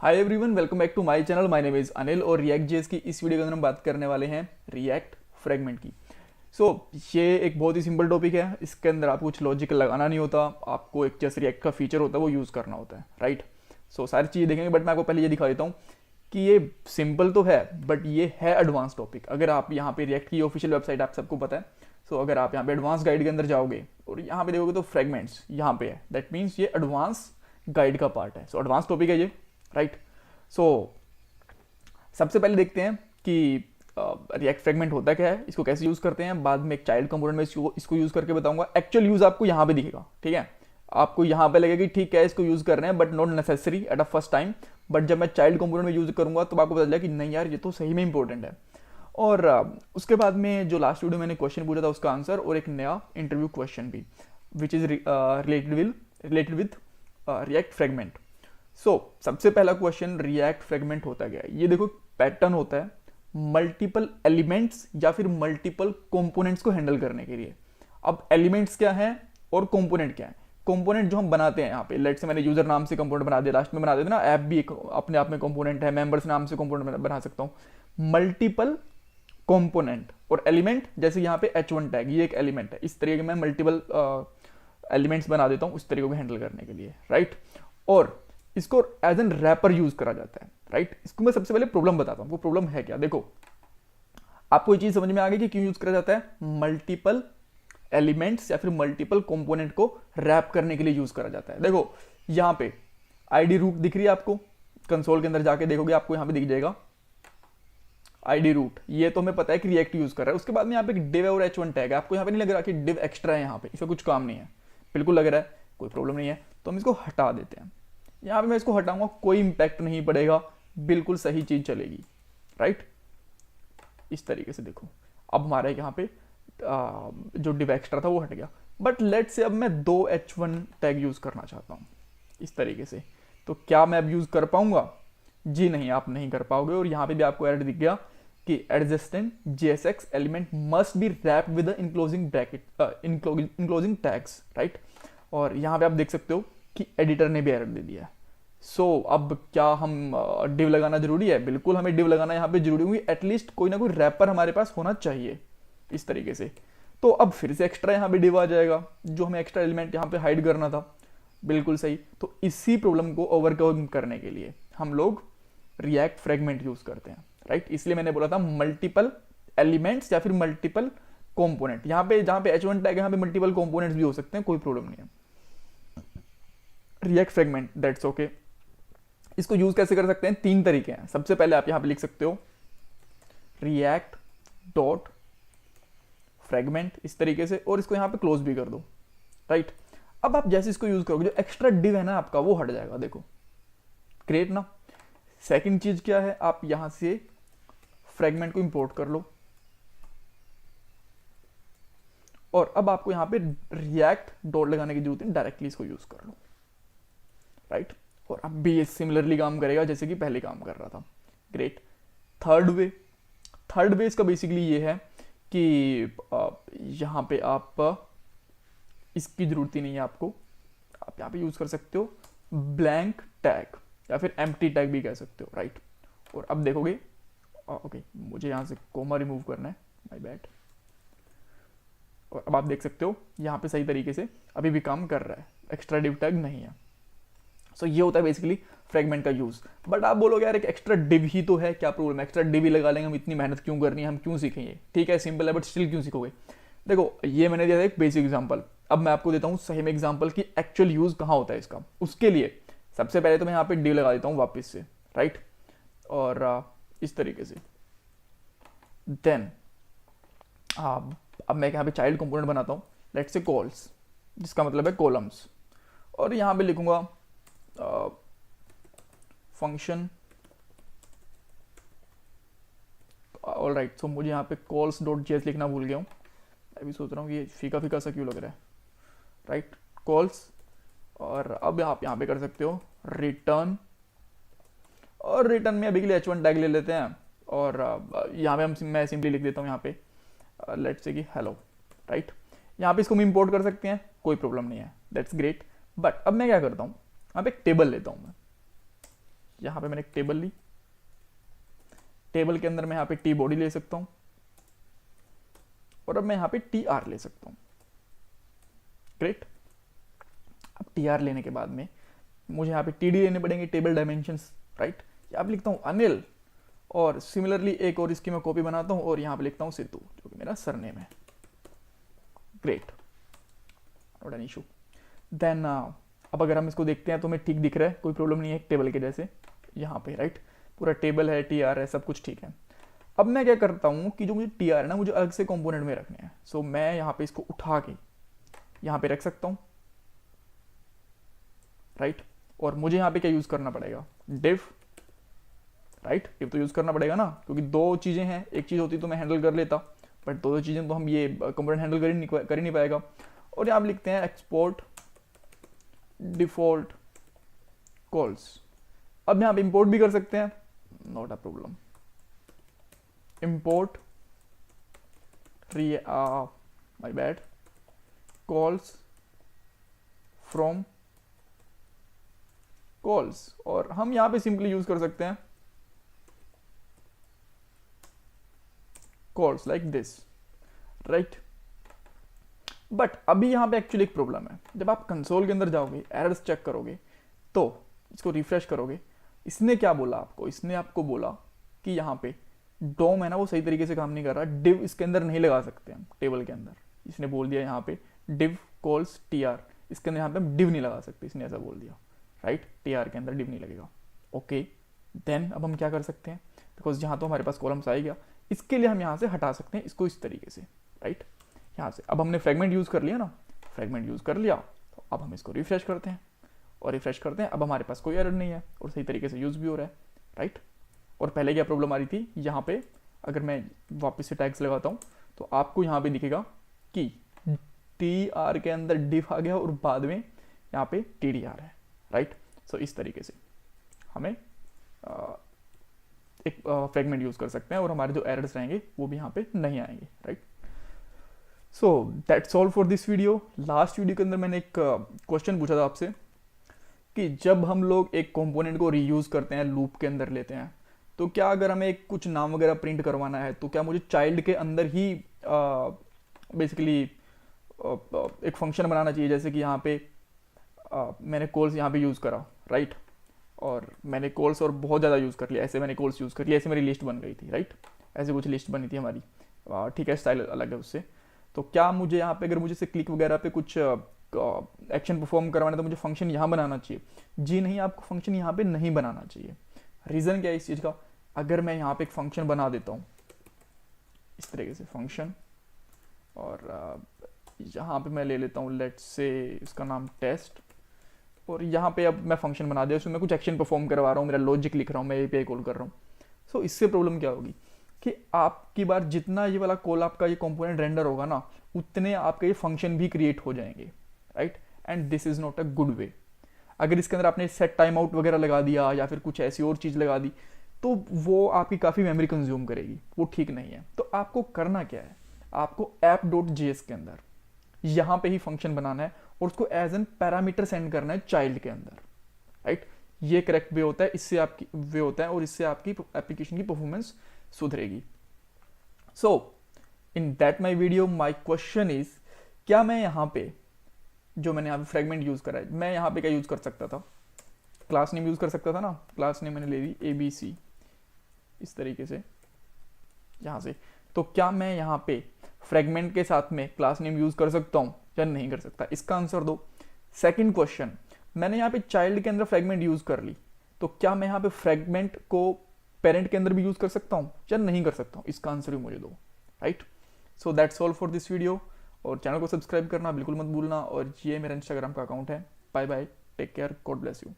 Hi everyone, welcome back to my channel. My name is Anil और React JS की इस video के अंदर हम बात करने वाले हैं रिएक्ट फ्रेगमेंट की। ये एक बहुत ही सिंपल टॉपिक है। इसके अंदर आपको कुछ लॉजिक लगाना नहीं होता, आपको एक जैसे रिएक्ट का फीचर होता है वो यूज़ करना होता है, राइट। सारी चीज़ें देखेंगे, बट मैं आपको पहले ये दिखा देता हूँ कि ये सिंपल तो है बट ये है एडवांस टॉपिक। अगर आप यहाँ पे रिएक्ट की ऑफिशियल वेबसाइट आप सबको पता है, अगर आप यहाँ पे एडवांस गाइड के अंदर जाओगे और यहाँ पे देखोगे तो फ्रेगमेंट्स यहाँ पे है, दैट मीन्स ये एडवांस गाइड का पार्ट है। एडवांस टॉपिक है ये, राइट। सबसे पहले देखते हैं कि रिएक्ट फ्रेगमेंट होता क्या है, इसको कैसे यूज़ करते हैं। बाद में एक चाइल्ड कंपोनेंट में इसको यूज़ करके बताऊंगा। एक्चुअल यूज़ आपको यहाँ पे दिखेगा, ठीक है। आपको यहाँ पे लगेगा कि ठीक है इसको यूज़ कर रहे हैं but not necessary at a first time, but जब मैं चाइल्ड कंपोनेंट में यूज़ करूंगा तो आपको पता चलेगा कि नहीं यार ये तो सही में इंपॉर्टेंट है। और उसके बाद में जो लास्ट वीडियो मैंने क्वेश्चन पूछा था उसका आंसर और एक नया इंटरव्यू क्वेश्चन भी which is related with react fragment. सबसे पहला क्वेश्चन, रिएक्ट फ्रेगमेंट होता क्या है। ये देखो पैटर्न होता है मल्टीपल एलिमेंट्स या फिर मल्टीपल कंपोनेंट्स को हैंडल करने के लिए। अब एलिमेंट्स क्या है और कंपोनेंट क्या है। कंपोनेंट जो हम बनाते हैं यहाँ पे, लेट से मैंने यूजर नाम से कंपोनेंट बना दिया, लास्ट में बना देते ना, ऐप भी एक अपने आप में कंपोनेंट है, मेंबर्स नाम से कंपोनेंट बना सकता हूँ। मल्टीपल कंपोनेंट और एलिमेंट, जैसे यहाँ पे H1 टैग, ये एक एलिमेंट है। इस तरीके मैं मल्टीपल एलिमेंट्स बना देता हूँ उस तरीके को हैंडल करने के लिए, राइट। और इसको एज एन रैपर यूज करा जाता है, राइट। इसको मैं सबसे पहले प्रॉब्लम बताता हूँ, वो प्रॉब्लम है क्या। देखो आपको ये चीज समझ में आ गई कि क्यों यूज करा जाता है। मल्टीपल एलिमेंट्स या फिर मल्टीपल कंपोनेंट को रैप करने के लिए यूज करा जाता है। देखो यहाँ पे आईडी रूट दिख रही है आपको, कंसोल के अंदर जाके देखोगे आपको यहाँ पे दिख जाएगा आईडी रूट। ये तो हमें पता है कि रिएक्ट यूज कर रहा है। उसके बाद में यहाँ पे एक div और H1 टैग है। आपको यहाँ पे नहीं लग रहा कि div एक्स्ट्रा है, यहाँ पे इसका कुछ काम नहीं है, बिल्कुल लग रहा है, कोई प्रॉब्लम नहीं है। तो हम इसको हटा देते हैं। यहाँ पे मैं इसको हटाऊंगा, कोई इंपैक्ट नहीं पड़ेगा, बिल्कुल सही चीज चलेगी, राइट। इस तरीके से देखो अब हमारे यहाँ पे जो div एक्स्ट्रा था वो हट गया। बट लेट से अब मैं 2 H1 टैग यूज करना चाहता हूँ इस तरीके से, तो क्या मैं अब यूज कर पाऊंगा? जी नहीं, आप नहीं कर पाओगे। और यहाँ पे भी आपको एरर दिख गया कि adjacent JSX element must be wrapped with the enclosing bracket enclosing tags, right. और यहाँ पे आप देख सकते हो कि एडिटर ने भी एरर दे दिया है। अब क्या हम डिव लगाना जरूरी है? बिल्कुल हमें डिव लगाना यहाँ पे जरूरी होगी। एटलीस्ट कोई ना कोई रैपर हमारे पास होना चाहिए इस तरीके से। तो अब फिर से एक्स्ट्रा यहाँ पे डिव आ जाएगा, जो हमें एक्स्ट्रा एलिमेंट यहाँ पे हाइड करना था, बिल्कुल सही। तो इसी प्रॉब्लम को ओवरकम करने के लिए हम लोग रिएक्ट फ्रेगमेंट यूज करते हैं, राइट। इसलिए मैंने बोला था मल्टीपल एलिमेंट्स या फिर मल्टीपल कंपोनेंट। यहाँ पे जहाँ पे H1 टैग है यहाँ पे मल्टीपल कंपोनेंट्स भी हो सकते हैं, कोई प्रॉब्लम नहीं है। React fragment, that's okay. इसको यूज कैसे कर सकते हैं? 3 तरीके हैं। सबसे पहले आप यहाँ पे लिख सकते हो रिएक्ट डॉट फ्रेगमेंट इस तरीके से, और इसको यहाँ पे क्लोज भी कर दो, राइट। अब आप जैसे इसको यूज करोगे जो एक्स्ट्रा डिव है ना आपका वो हट जाएगा, देखो ग्रेट ना। सेकंड चीज क्या है, आप यहां से फ्रेगमेंट को इंपोर्ट कर लो और अब आपको यहां पे रिएक्ट डॉट लगाने की जरूरत है, डायरेक्टली इसको यूज कर लो, राइट। और अब भी ये सिमिलरली काम करेगा जैसे कि पहले काम कर रहा था, ग्रेट। थर्ड वे इसका बेसिकली ये है कि यहां पे आप इसकी जरूरत ही नहीं है आपको, आप यहां पे यूज कर सकते हो ब्लैंक टैग या फिर एम्प्टी टैग भी कह सकते हो, राइट। और अब देखोगे ओके, मुझे यहाँ से कोमा रिमूव करना है, माय बैड। और अब आप देख सकते हो यहाँ पे सही तरीके से अभी भी काम कर रहा है, एक्स्ट्रा डिव टैग नहीं है। ये होता है बेसिकली फ्रेगमेंट का यूज। बट आप बोलोगे यार एक एक्स्ट्रा डिव ही तो है, क्या प्रॉब्लम है, एक्स्ट्रा डिव ही लगा लेंगे, हम इतनी मेहनत क्यों करनी है, हम क्यों सीखेंगे? ठीक है सिंपल है, बट स्टिल क्यों सीखोगे? देखो ये मैंने दिया था एक बेसिक एग्जांपल, अब मैं आपको देता हूँ सही में एग्जांपल की एक्चुअल यूज कहाँ होता है इसका। उसके लिए सबसे पहले तो मैं यहाँ पे डिव लगा देता हूँ वापस से, राइट। और इस तरीके से देन अब मैं यहाँ पे चाइल्ड कंपोनेंट बनाता हूँ, लेट्स से कॉल्स, जिसका मतलब है कॉलम्स। और यहाँ पे लिखूंगा फंक्शन, ऑल राइट। मुझे यहाँ पे कॉल्स डॉट जेएस लिखना भूल गया हूँ, मैं भी सोच रहा हूँ कि ये फीका फीका सा क्यों लग रहा है, राइट। कॉल्स, और अब आप यहाँ पे कर सकते हो रिटर्न, और रिटर्न में अभी के लिए H1 टैग ले लेते हैं। और यहाँ पे मैं सिंपली लिख देता हूँ यहाँ पे लेट्स से कि हेलो, राइट। यहाँ पे इसको हम इंपोर्ट कर सकते हैं, कोई प्रॉब्लम नहीं है, दैट्स ग्रेट। बट अब मैं क्या करता हूँ, यहाँ पे एक टेबल लेता हूँ मैं, यहाँ पे मैंने एक टेबल ली, टेबल के अंदर मैं यहाँ पे टी बॉडी ले सकता हूँ और अब मैं यहाँ पे टी आर ले सकता हूँ। ग्रेट। अब टी आर लेने के बाद में मुझे यहाँ पे टी डी लेने पड़ेंगे, टेबल डायमेंशंस, राइट। यहाँ पे लिखता हूँ अनिल और सिमिलरली एक और इसकी मैं कॉपी बनाता हूँ और यहाँ पे लिखता हूँ सिद्धू जो कि मेरा सरनेम है। Great, not an issue. Then अब अगर हम इसको देखते हैं तो हमें ठीक दिख रहा है, कोई प्रॉब्लम नहीं है टेबल के जैसे यहाँ पे, राइट। पूरा टेबल है, टी आर है, सब कुछ ठीक है। अब मैं क्या करता हूँ कि जो मुझे टी आर है ना मुझे अलग से कंपोनेंट में रखने हैं। सो मैं यहाँ पे इसको उठा के यहाँ पे रख सकता हूँ, राइट। और मुझे यहाँ पे क्या यूज करना पड़ेगा, डिव, राइट। डिव तो यूज करना पड़ेगा ना, क्योंकि दो चीजें हैं, एक चीज होती तो मैं हैंडल कर लेता, बट दो चीजें तो हम ये कंपोनेंट हैंडल कर ही नहीं पाएगा। और यहाँ पे लिखते हैं एक्सपोर्ट डिफॉल्ट कॉल्स। अब यहाँ पे इंपोर्ट भी कर सकते हैं, not a problem. Import my bad calls from calls, और हम यहां पे सिंपली यूज कर सकते हैं calls like this, right. But अभी यहां पे एक्चुअली एक प्रॉब्लम है। जब आप कंसोल के अंदर जाओगे, एरर्स चेक करोगे, तो इसको रिफ्रेश करोगे, इसने क्या बोला आपको, इसने आपको बोला कि यहाँ पे डोम है ना वो सही तरीके से काम नहीं कर रहा, डिव इसके अंदर नहीं लगा सकते हम टेबल के अंदर। इसने बोल दिया यहाँ पे डिव कॉल्स टी आर, इसके अंदर यहाँ पे हम डिव नहीं लगा सकते, इसने ऐसा बोल दिया, राइट। टी आर के अंदर डिव नहीं लगेगा। ओके, देन अब हम क्या कर सकते हैं, बिकॉज यहाँ तो हमारे पास कॉलम्स आ गया, इसके लिए हम यहाँ से हटा सकते हैं इसको इस तरीके से, राइट। यहाँ से अब हमने फ्रेगमेंट यूज कर लिया ना, फ्रेगमेंट यूज कर लिया, तो अब हम इसको रिफ्रेश करते हैं और रिफ्रेश करते हैं। अब हमारे पास कोई एरर नहीं है और सही तरीके से यूज भी हो रहा है, राइट। और पहले क्या प्रॉब्लम आ रही थी, यहाँ पे अगर मैं वापस से टैग्स लगाता हूँ तो आपको यहाँ पे दिखेगा कि टी आर के अंदर डिफ आ गया और बाद में यहाँ पे टी डी आर है, राइट। सो इस तरीके से हमें एक फ्रेगमेंट यूज कर सकते हैं और हमारे जो एरर्स रहेंगे वो भी यहाँ पे नहीं आएंगे, right. So that's all for this video. Last video के अंदर मैंने एक क्वेश्चन पूछा था आपसे कि जब हम लोग एक कंपोनेंट को रीयूज करते हैं, लूप के अंदर लेते हैं, तो क्या अगर हमें कुछ नाम वगैरह प्रिंट करवाना है तो क्या मुझे चाइल्ड के अंदर ही बेसिकली एक फंक्शन बनाना चाहिए। जैसे कि यहाँ पे मैंने कॉल्स यहाँ पे यूज़ करा, राइट, और मैंने कॉल्स और बहुत ज़्यादा यूज़ कर लिया, ऐसे मैंने कॉल्स यूज़ कर लिया, ऐसे मेरी लिस्ट बन गई थी, राइट। ऐसे कुछ लिस्ट बनी थी हमारी, ठीक है, स्टाइल अलग है उससे। तो क्या मुझे यहाँ पे अगर मुझे से क्लिक वगैरह पे कुछ एक्शन परफॉर्म करवाना है तो मुझे फंक्शन यहाँ बनाना चाहिए? जी नहीं, आपको फंक्शन यहाँ पे नहीं बनाना चाहिए। रीज़न क्या है इस चीज़ का, अगर मैं यहाँ पे एक फंक्शन बना देता हूँ इस तरीके से फंक्शन, और यहाँ पे मैं ले लेता हूँ लेट्स से इसका नाम टेस्ट, और यहाँ पे अब मैं फंक्शन बना दिया, उसमें मैं कुछ एक्शन परफॉर्म करवा रहा हूँ, मेरा लॉजिक लिख रहा हूँ, मैं एपीआई कॉल कर रहा हूँ। सो इससे प्रॉब्लम क्या होगी कि आपकी बार जितना ये वाला कॉल आपका ये कंपोनेंट रेंडर होगा ना, उतने आपके ये फंक्शन भी क्रिएट हो जाएंगे, right. And this is not a good way. अगर इसके अंदर आपने सेट टाइम आउट वगैरह लगा दिया या फिर कुछ ऐसी और चीज़ लगा दी तो वो आपकी काफ़ी मेमोरी कंज्यूम करेगी, वो ठीक नहीं है। तो आपको करना क्या है, आपको app.js के अंदर यहाँ पे ही फंक्शन बनाना है और उसको एज एन पैरामीटर सेंड करना है चाइल्ड के अंदर, राइट। ये करेक्ट वे होता है, इससे आपकी वे होता है और इससे आपकी एप्लीकेशन की परफॉर्मेंस सुधरेगी। So in that my video my question is, क्या मैं यहाँ पे जो मैंने यहाँ पे फ्रेगमेंट यूज करा है, मैं यहाँ पे क्या यूज कर सकता था, क्लास नेम यूज कर सकता था ना। क्लास नेम मैंने ले ली ABC इस तरीके से यहाँ से। तो क्या मैं यहाँ पे फ्रेगमेंट के साथ में क्लास नेम यूज कर सकता हूँ या नहीं कर सकता, इसका आंसर दो। सेकंड क्वेश्चन, मैंने यहाँ पे चाइल्ड के अंदर फ्रेगमेंट यूज कर ली, तो क्या मैं यहाँ पे फ्रेगमेंट को पेरेंट के अंदर भी यूज कर सकता हूँ या नहीं कर सकता हूँ, इसका आंसर भी मुझे दो, right. So that's all for this video, और चैनल को सब्सक्राइब करना बिल्कुल मत भूलना, और ये मेरा इंस्टाग्राम का अकाउंट है। Bye bye, take care, God bless you.